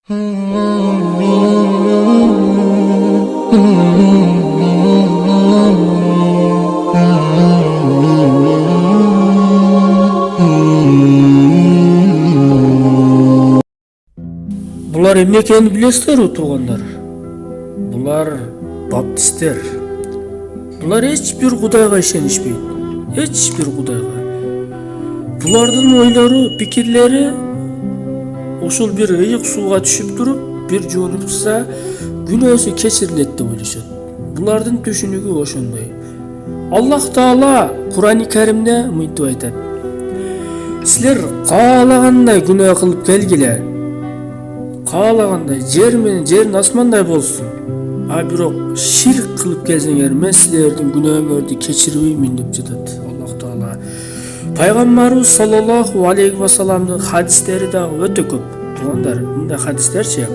Булар эмне экенин билесиздерби туугандар? Булар баптисттер. Булар эч бир кудайга ишенишпейт. Эч бир кудайга. Булардын ойлору, пикирлери ошол бир ыйык сууга түшүп туруп, бир жуунупса күнөөсү кечирилет деп ойлошот. Булардын түшүнүгү ошондой. Аллах Таала Кур'ан-ы Каримде мынтип айтат: "Силер каалагандай күнөө кылып келгиле. Каалагандай жерин асмандай болсун. А бирок ширк кылып келсеңер, мен силердин күнөөңөрдү кечирбеймин" деп жатат Аллах Таала. Пайгамбарыбыз саллаллаху алейхи ва салламдын хадистери дагы өтө көп. Туугандар, мындай хадистерчи: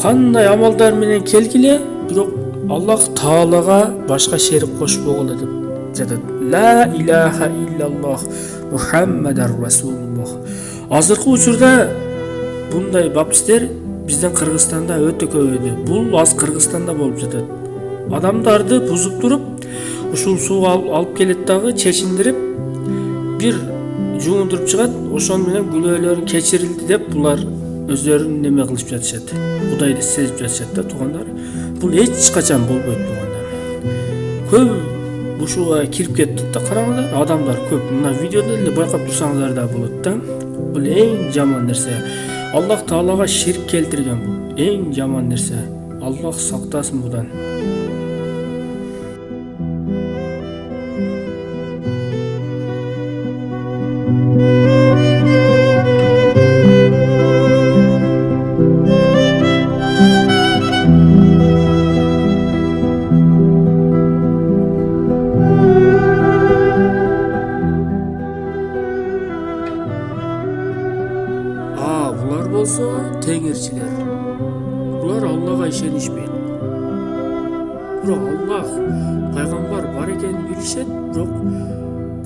кандай амалдар менен келгиле, бирок Аллах Таалага башка шерик кошпогула деп жатат. Ла илаха иллаллах Мухаммадар Расулуллах. Азыркы учурда bunday баптисттер биздин Кыргызстанда өтө көбөйдү. Бул аз Кыргызстанда болуп жатат. Адамдарды бузуп туруп, ушул сууга алып келет дагы, чечиндирип, бир жуундуруп чыгат, ошон менен күнөөлөрүн кечирилди деп булар өздөрүн неме кылышып жатышат. Кудайды сезип жатышат да туугандар. Бул эч качан болбойт туугандар. Көп ушуга кирип кетти да, караңыздар, адамдар көп. Мына видеода эле байкап турсаңыздар да болот да. Бул эң жаман нерсе. Аллах Таалага ширк келтирген бул. Эң жаман нерсе. Аллах сактасын будан. Булар болсо теңирчилер. Булар Аллага ишенишпейт. Бирок Аллах, пайгамбар бар экенин билишет, бирок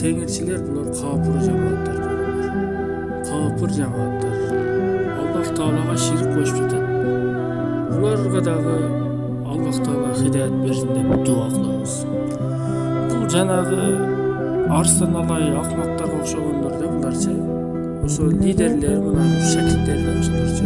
теңирчилер булар капыр жамааттар. Капыр жамааттар. Аллах Таалага ширк кошуп жатат. Буларга дагы Аллах Таала хидаят берсин деп дуа кылабыз. Бул жанагы арстан алай акмактарга окшогондор да буларчы. Ошо лидерлер, мына шакирттер да ошолорчу.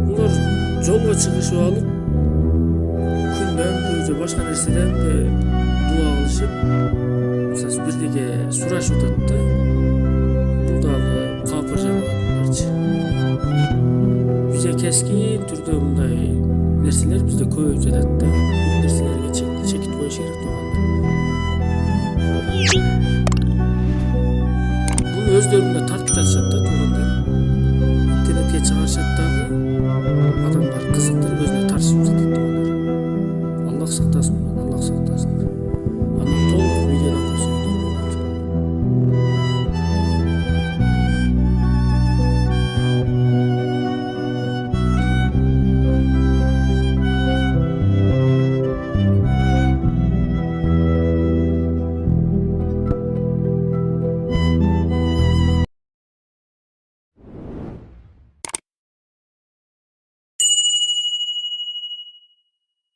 Булар жолго чыгышып алып, күндөн же башка нерседен дуа кылышып, мисалы бирдеге сурашып атат да. Капыр жамааттарчы. Бизде кескин түрдө мындай нерселер бизде көбөйүп жатат да. Бул нерселерге чекит коюш керек туугандар. Буну өздөрүнө тартып жатышат да туугандар. Интернетке чыгарышат дагы, адамдар кызыктырып өзүнө тартышып жатат туугандар. Аллах сактасын.